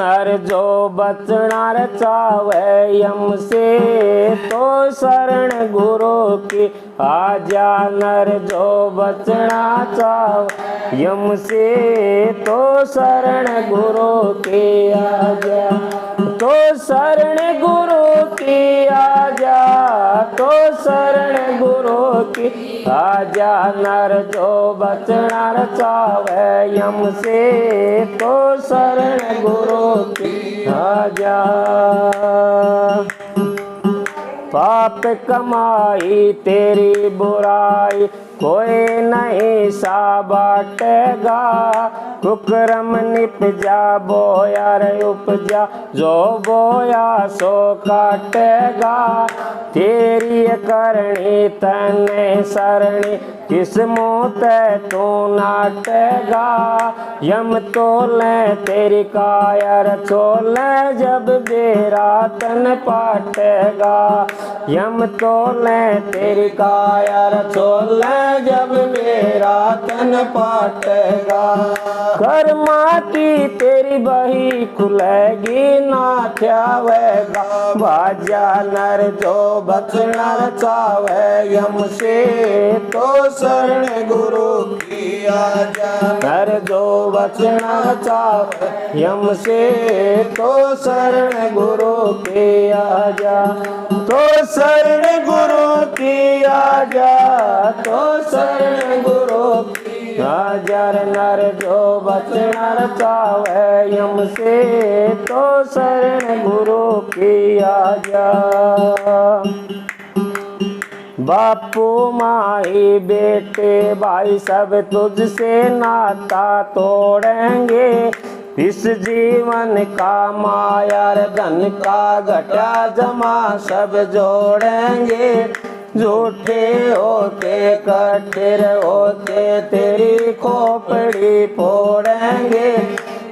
नर जो बचना चावे यम से तो शरण गुरु की आजा। नर जो बचना चावे यम से तो शरण गुरु की आजा। तो शरण गुरु की आजा, तो शरण गुरु की आजा। नर जो बचना चावे यम से तो शरण गुरु की आजा। पाप कमाई तेरी बुराई कोई नहीं सा बाटेगा। कुकरम निपजा बोया रे उपजा, जो बोया सो काटेगा। तेरी करनी तने सरणी किस मुँह ते तू नाटेगा। यम तो ले तेरी कायर छोले जब बेरा तन पाटेगा। यम तो ले तेरी कायर छोले जब मेरा तन पाटेगा। कर्मा की तेरी बही खुलेगी ना ख्यावेगा। बाजा नर जो बचना चावे यम से तो शरण गुरु की आजा। नर जो बचना चावे यम से तो शरण गुरु की आजा। तो शरण गुरु की आजा, तो शरण गुरु की आजा। नर जो बचना चावे यम से तो शरण गुरु की आजा। बापू माई बेटे भाई सब तुझसे नाता तोड़ेंगे। इस जीवन का माया धन का घटा जमा सब जोड़ेंगे। झूठे होके कठिर होके तेरी खोपड़ी फोड़ेंगे।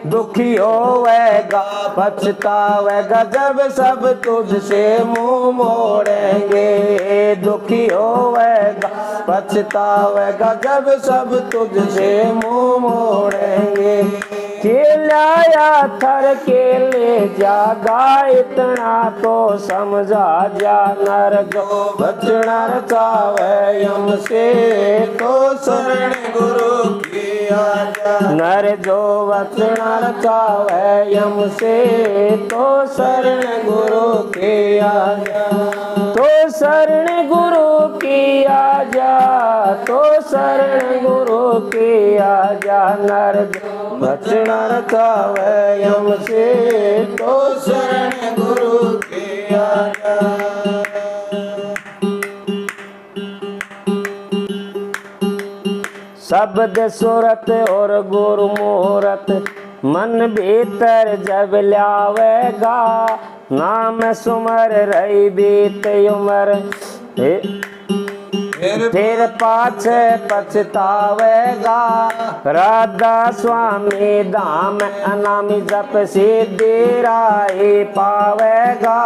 दुखी होवेगा पछतावेगा जब सब तुझसे मुंह मोड़ेंगे। दुखी होवेगा पछतावेगा जब सब तुझसे मुंह मोड़ेंगे। केलाया थर के ले जागा इतना तो समझा जा। नर जो बचना चावे यम से तो शरण गुरु की आजा। नर जो बचना चावे यम से तो शरण गुरु की आजा। तो शरण गुरु की आजा, तो शरण गुरु की आजा। नर जो बचना चावे यम से तो शरण गुरु की आजा। शब्द सूरत और गुरु मुहूर्त मन भीतर जब लावेगा। नाम सुमर रही बीत उमर फिर पाछे पछतावेगा। राधा स्वामी धाम अनामी जप सिद्धि राही पावेगा।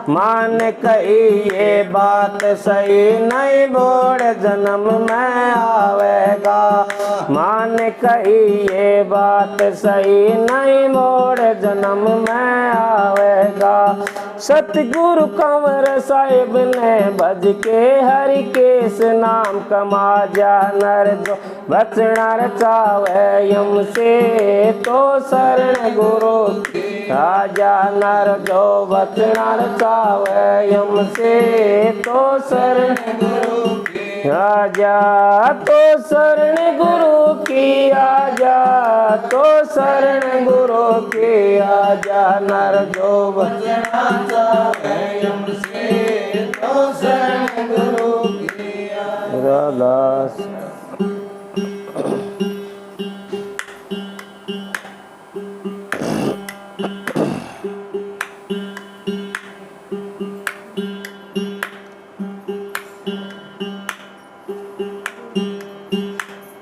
मान कही ये बात सही नहीं बोड़ जन्म में आवेगा। मान कही ये बात सही नहीं बोड़ जन्म में आवेगा। सतगुरु कंवर साहिब ने भज के हरि के नाम कमा जा। नर जो बचना चावे यम से तो शरण गुरु की आजा। नर जो बचना चावे यम से तो शरण गुरु की आजा। तो शरण गुरु की आजा, तो शरण गुरु की आजा। नर जो बचना चावे यम से तो शरण गुरु की आजा।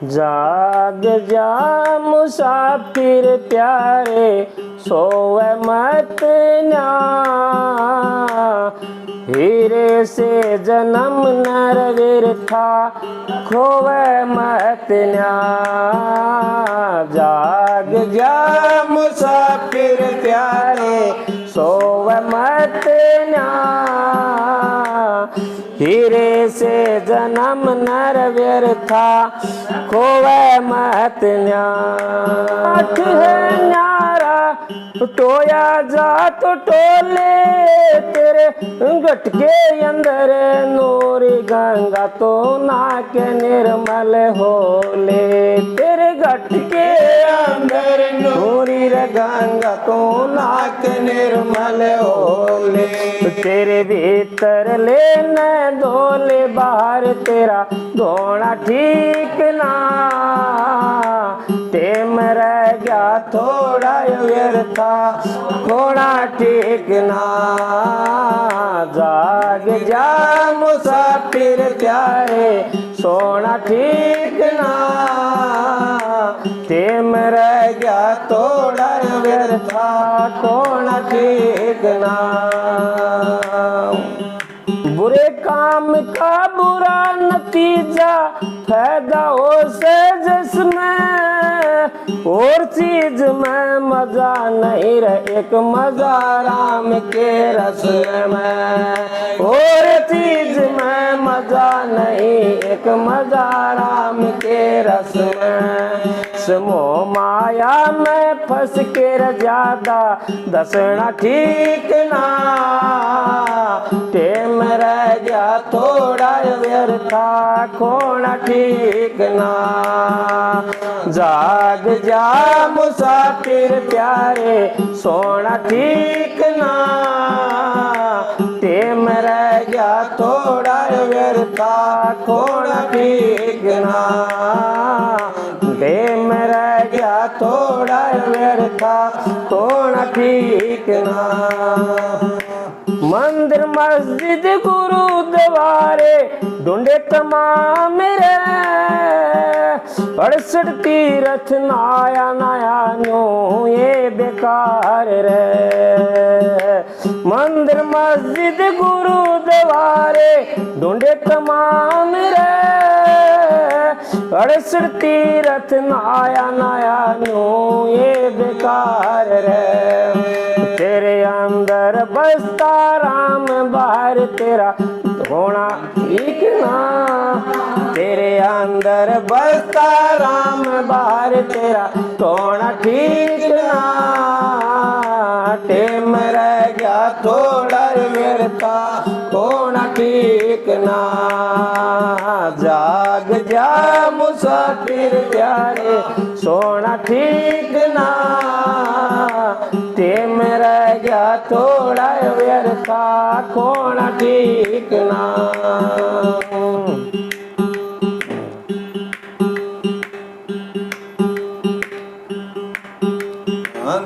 जाग जा मुसाफिर प्यारे सोवे मत ना। हीरे से जन्म नरवीर था खोवे मत ना। जाग जा मुसाफिर प्यारे प्यारे सोव मत हीरे से जन्म नर व्यर्था खोवे मत आठ है न्यारा टोया जा तो टोले तेरे गटके अंदर नूरी गंगा तो नाक निर्मल होले तेरे गटके अंदर नूरी गंगा तो नाक निर्मल होले तेरे भीतर लेना धोले बाहर तेरा धोना ठीक ना टेम रह गया थोड़ा व्यर्था थोड़ा ठीक ना जाग जा मुसाफिर प्यारे सोना ठीक ना टेम रह गया थोड़ा व्यर्था थोड़ा ठीक ना बुरे काम का बुरा नतीजा फायदा हो से जिसमें और चीज में मजा नहीं रहे एक मजा राम के रस में और चीज में मजा नहीं एक मजा राम के रस में समो माया में फंस के ज्यादा दसना ठीक ना टेम रह गया थोड़ा व्यर्था खोना ठीक ना जाग जा मुसाफिर प्यारे सोना ठीक ना टेम रह गया थोड़ा व्यर्था खोना ठीक ना टेम रह गया थोड़ा व्यर्था खोना ठीक ना मंदिर मस्जिद गुरुद्वारे ढूंढे तमाम रे 68 तीर्थ नाया नाया न्यू ये बेकार रे मंदिर मस्जिद गुरुद्वारे ढूंढे तमाम रे 68 तीर्थ नाया नाया न्यू ये बेकार रे तेरे अंदर बसता राम बाहर तेरा धोना ठीक ना तेरे अंदर बसता राम बाहर तेरा धोना ठीक ना टेम रह गया थोड़ा व्यर्था थोड़ा ठीक ना जाग जा मुसाफिर प्यारे सोना ठीक ना टेम रह गया थोड़ा व्यर्था खोना ठीक ना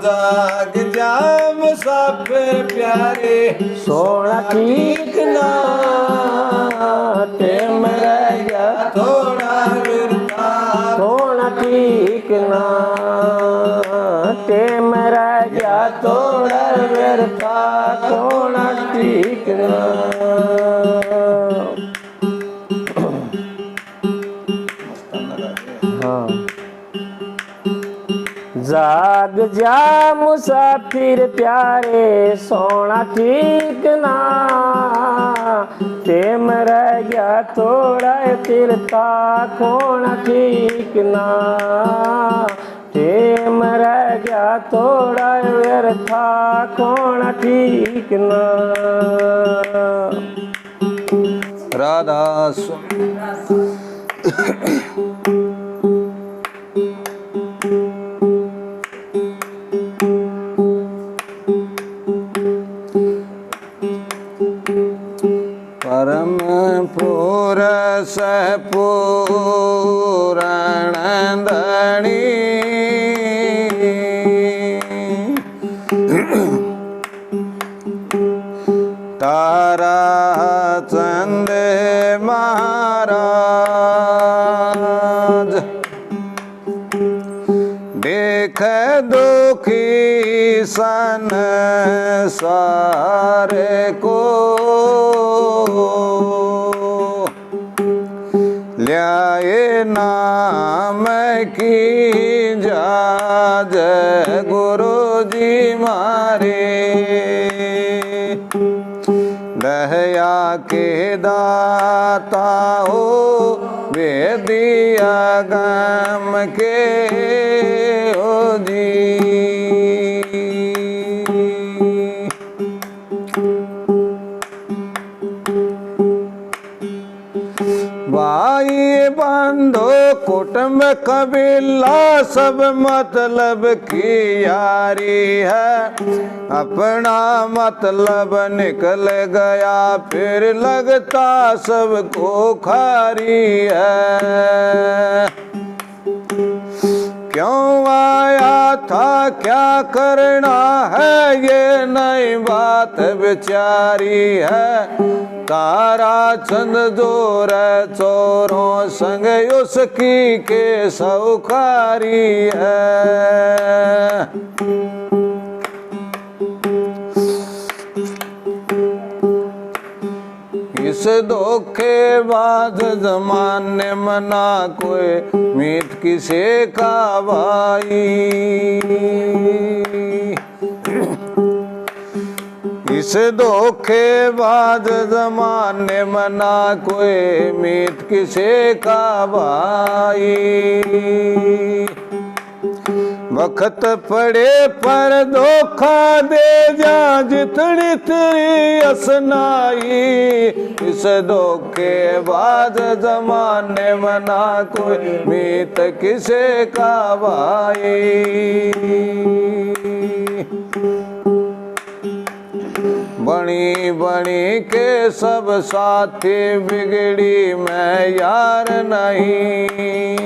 जाग जा मुसाफिर प्यारे सोना ठीक ना टेम रह गया थोड़ा व्यर्था सोना ठीक ना टेम रह गया थोड़ा व्यर्था थोड़ा ठीक ना हाँ जाग जा मुसाफिर प्यारे सोना ठीक ना टेम रह गया थोड़ा तिरता खोना ठीक ना टेम रह गया थोड़ा व्यर्था खोना ठीक ना राधा परम पुरस पूरण धणी तारा चंद महाराज देख दुखी सन सारे को ल्याए नाम की जाज गुरु जी मारे। दया के दाता हो वेदिया गम के हो जी। भाई बंधो कुटुंब कबीला सब मतलब की यारी है। अपना मतलब निकल गया फिर लगता सबको खारी है। क्यों आया था क्या करना है ये नई बात विचारी है। तारा चंद जोर चोरों संग उसकी के सौखारी है। इस धोखेबाज जमाने मना कोई मीत किसे का भाई। इस धोखेबाज जमाने मना कोई मीत किसे का भाई। वक्त पड़े पर धोखा दे जा जितनी तेरी असनाई। इस धोखेबाज जमाने मना कोई मीत किसे का भाई। बनी बनी के सब साथी बिगड़ी मैं यार नहीं।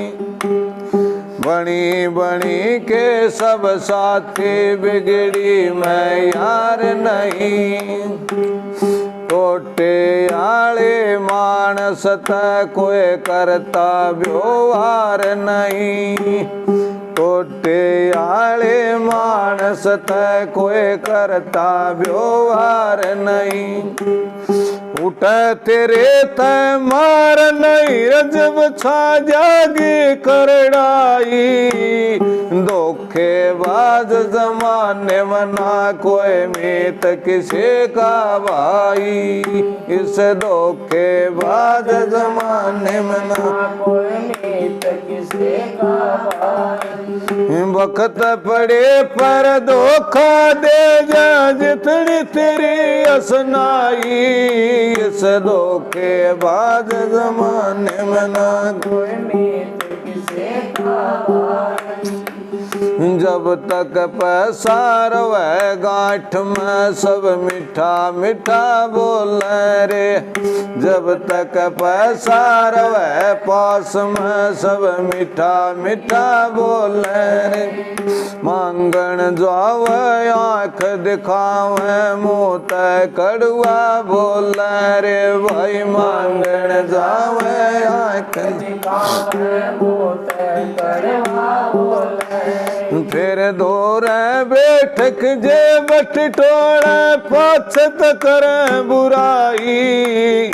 बनी बनी के सब साथी बिगड़ी मैं यार नहीं। टोटे आले मानस कोई करता व्यवहार नहीं। टोटे आले मानस कोई करता व्यवहार नहीं। उठ तेरे तय मार नहीं रजब छा जागी करड़ाई। धोखेबाज जमाने मना कोई मीत किसे का भाई। इस धोखेबाज जमाने मना कोई मीत किसे का भाई। वक्त पड़े पर धोखा दे जा जितनी तेरी असनाई। इस धोखेबाज जमाने में ना कोई मीत किसे का भाई। जब तक पैसा रवे गांठ में सब मीठा मीठा बोले रे। जब तक पैसा रवे पास में सब मीठा मीठा बोले रे। मांगन जावे आँख दिखावे मुँह तय कड़वा बोले रे। भाई मांगन जावे आँख दिखावे मुँह तय कड़वा बोले। फिर दौरे बैठक जे बटोड़े पाछत करे बुराई।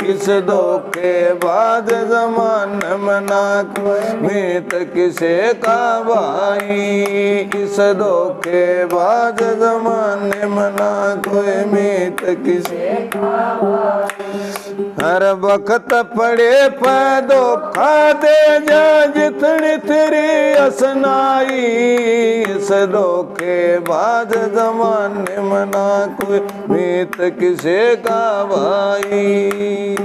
इस धोखेबाज जमाने में ना कोई मीत किसे का भाई। इस धोखेबाज जमाने में ना कोई मीत किसे का भाई। हर वक्त पड़े पर धोखा दे जा जितनी तेरी असनाई। इस धोखेबाज जमाने में ना कोई मीत किसे का भाई।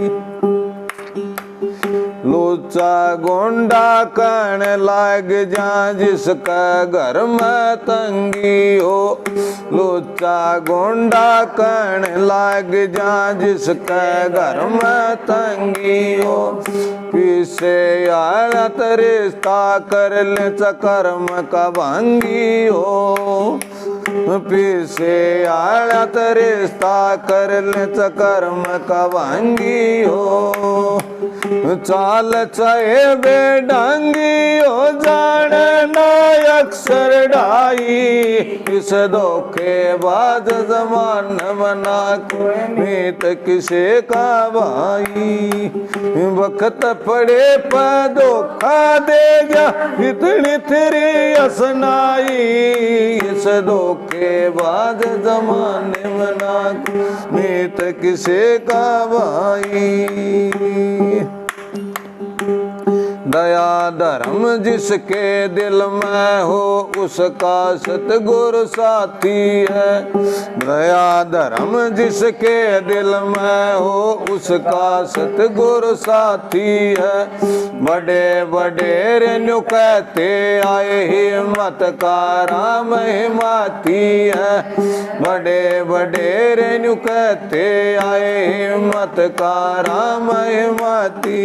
लूचा गुंडा कण लाग जा जिसका घर में तंगी हो। लूचा गुंडा कण लाग जा जिसका घर में तंगी हो। पीछे आलत रिश्ता कर ले कर्म का भंगी हो। पीछे आलत रिश्ता कर ले कर्म का भंगी हो। चाल चाहे बेढंगी हो जाने ना अक्सर ढाई। इस धोखेबाज जमाने में ना कोई मीत किसे का भाई। वक्त पड़े पर धोखा देगा इतनी तेरी असनाई। इस धोखे के बाद जमाने में ना मीत किसे का भाई। दया धर्म जिसके दिल में हो उसका सतगुरु साथी है। दया धर्म जिसके दिल में हो उसका सतगुरु साथी है। बड़े बड़े रेणु कहते आए हिम्मत का राम हिमाती है। बड़े बड़े रेणु कहते आए हिम्मत का राम हिमाती।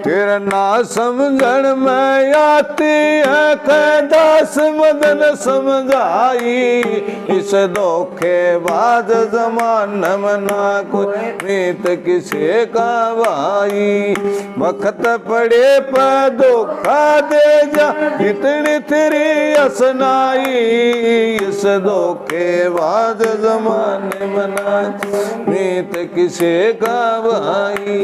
तेरा ना समझण में आती है कैदास मदन समझाई। इस धोखेबाज जमाने में ना कोई मीत किसे का भाई। वक्त पड़े पर धोखा दे जा इतनी तेरी असनाई। इस धोखेबाज जमाने में ना मीत किसे का भाई।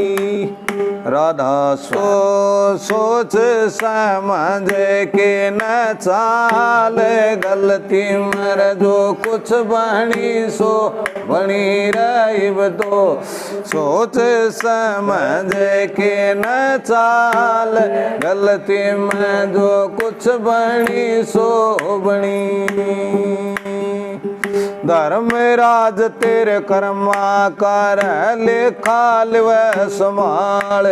राधा सोच समझ के न चाल गलती मर जो कुछ बनी सो बनी रही। तो सोच समझ के न चाल गलती में जो कुछ बनी सो बनी। धर्म राज तेरे कर्मा कर लेखा व संभाल।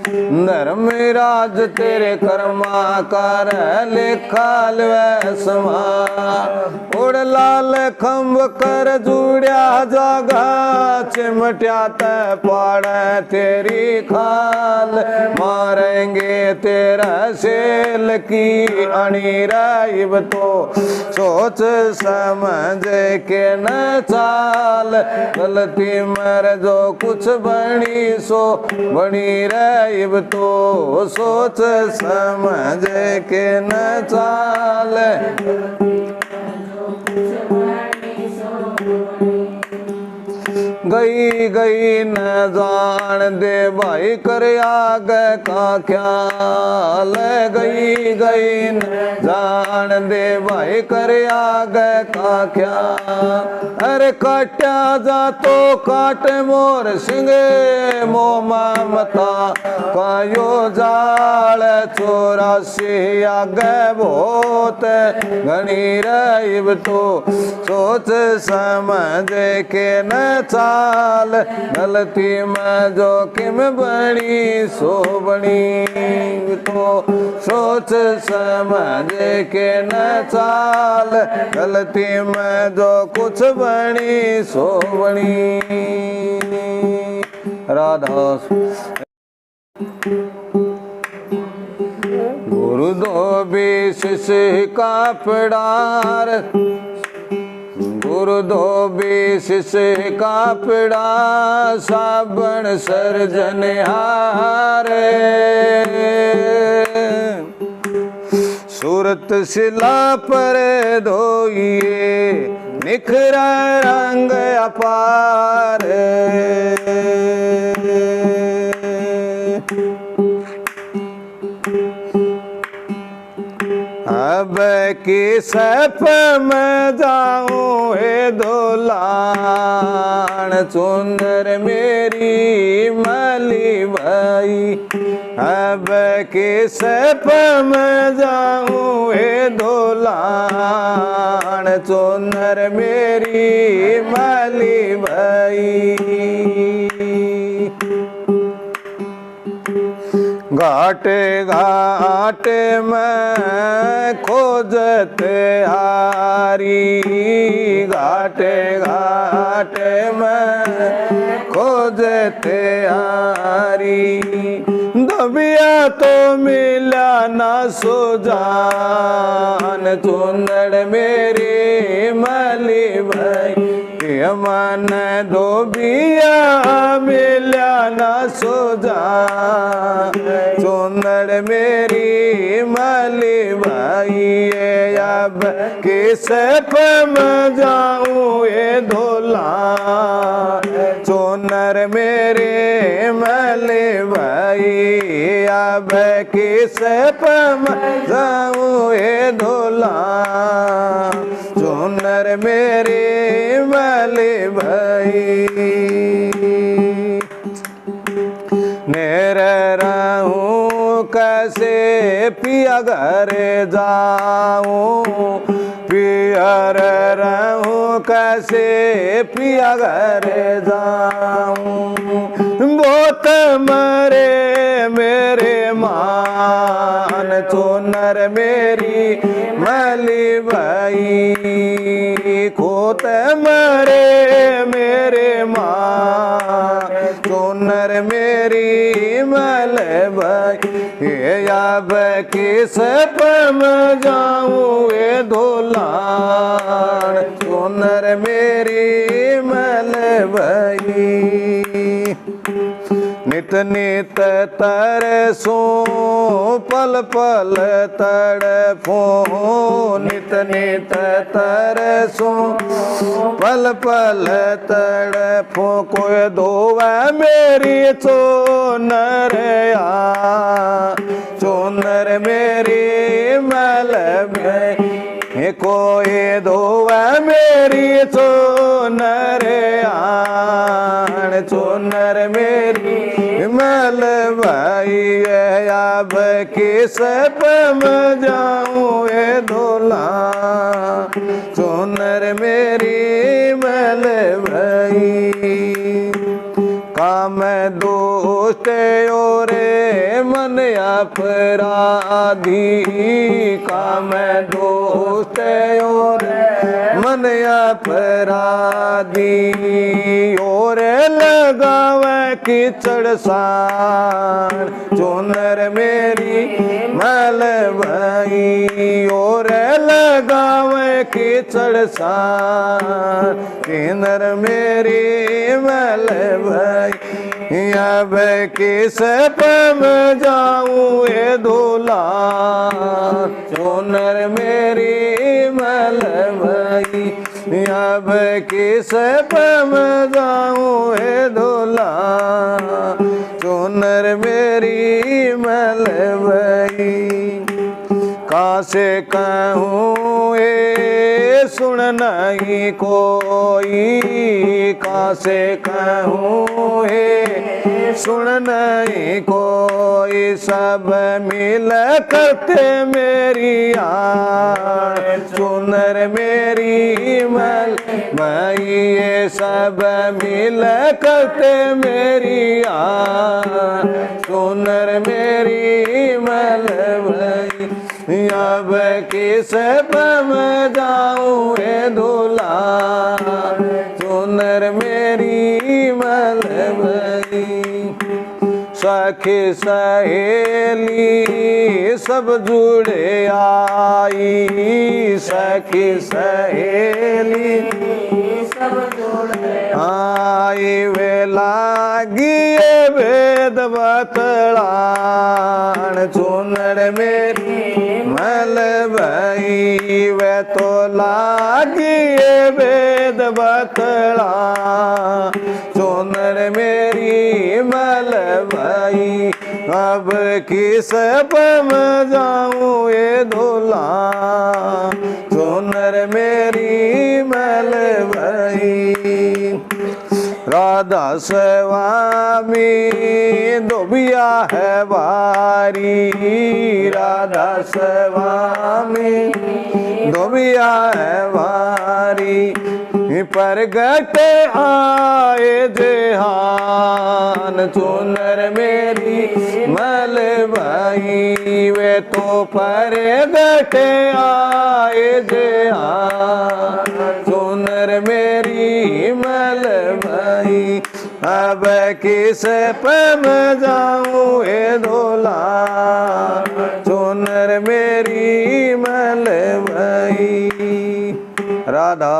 धर्म राज तेरे कर्मा कर लेखा व संभाल। उड़ लाल खम्ब कर जुड़िया जागा चिमटिया ते पाड़ तेरी खाल। मारेंगे तेरा सेल की अणी राइब। तो सोच समझ के न चाल गलती मर जो कुछ बनी सो बनी रही। तो सोच समझ के न चाल। गई गई न जान दे भाई कर आगे का ख्याल। गई गई न जान दे भाई कर आगे का ख्याल। अरे काटा जा तो काट मोर सिंगे मोमा मता कायो जाल। 84 आगे बहुत घनी रही। तो सोच समझ के न चाल गलती में जोखिम बनी सो बनी। तो सोच समझ के न चाल गलती में जो कुछ बनी सो बनी। राधा गुरु दो बीस का पड़ार। गुरु दो बीस का पड़ा साबण सर्जन हारे। सूरत शिला पर धोइए निखरा रंग अपार। अब की सप में जाऊं हे धोलान। सुंदर मेरी मली भाई। अब की सप में जाऊं हे धोलान। सुंदर मेरी मली भाई। घाटे घाटे में खोजते हारी। घाटे घाटे में खोजते हारी। दबिया तो मिला ना सुजान। चुंदड़ मेरी मली भाई। मन धोबिया मिला न सुजा। चुंदड़ मेरी मली भाई। अब किस में जाऊं ये धोला। चुंदड़ मेरे मली भाई। अब किस में जाऊं ये धोला। चुनर मेरी मली भाई नेर रहूं कैसे पिया घर जाऊं पियर रहूं कैसे पिया घर जाऊं बहुत मरे मेरे मान चुनर मेरी मली भाई खोत मरे मेरे मान चुनर मेरी मल भाई अब किस पम जाऊं ये धोलान चुनर मेरी मल भाई नित नित तरसो पल पल तड़फो नित नित तरसो पल पल तड़फो कोई धोवा मेरी चुनर चुनर मेरी मल भाई कोई धोवा मेरी चुनर चुनर मेरी मल भाई अब किस पम जाऊं ये धोला चुनर मेरी मल भाई काम दोस्त और मन अपराधी काम दोस्त और मन अपराधी और लगावे कीचड़ सार चुनर मेरी मल भाई और लगावे कीचड़ सार चुनर मेरी मल भाई अब किस पम जाऊं ये धोला चुनर मेरी मल भाई अब किस पम जाऊं ये धोला चुनर मेरी मल भाई कासे कहूँ ये सुन नहीं कोई कासे कहूँ ये सुन नहीं कोई सब मिल करते मेरी यार चुनर मेरी मल भाई ये सब मिल करते मेरी यार चुनर मेरी मल भाई अब किस पम जाऊं ये धोला चुनर मेरी मल भाई सखी सहेली सब जुड़े आई सखी सहेली सब जुड़े आई वे लागी वेद बतलान चुनर मेरी मल भाई वे तो लागी वेद बतला चुनर मेरी मल भाई अब किस पम जाऊं ये धोला चुनर मेरी मल भाई राधा स्वामी धोबिया है वारी राधा स्वामी धोबिया है वारी प्रगट आए जेहान चुनर मेरी मल भाई वे तो प्रगट आए जेहान चुनर मेरी मल भाई अब किस पम जाऊं ये धोला चुनर मेरी मल भाई राधा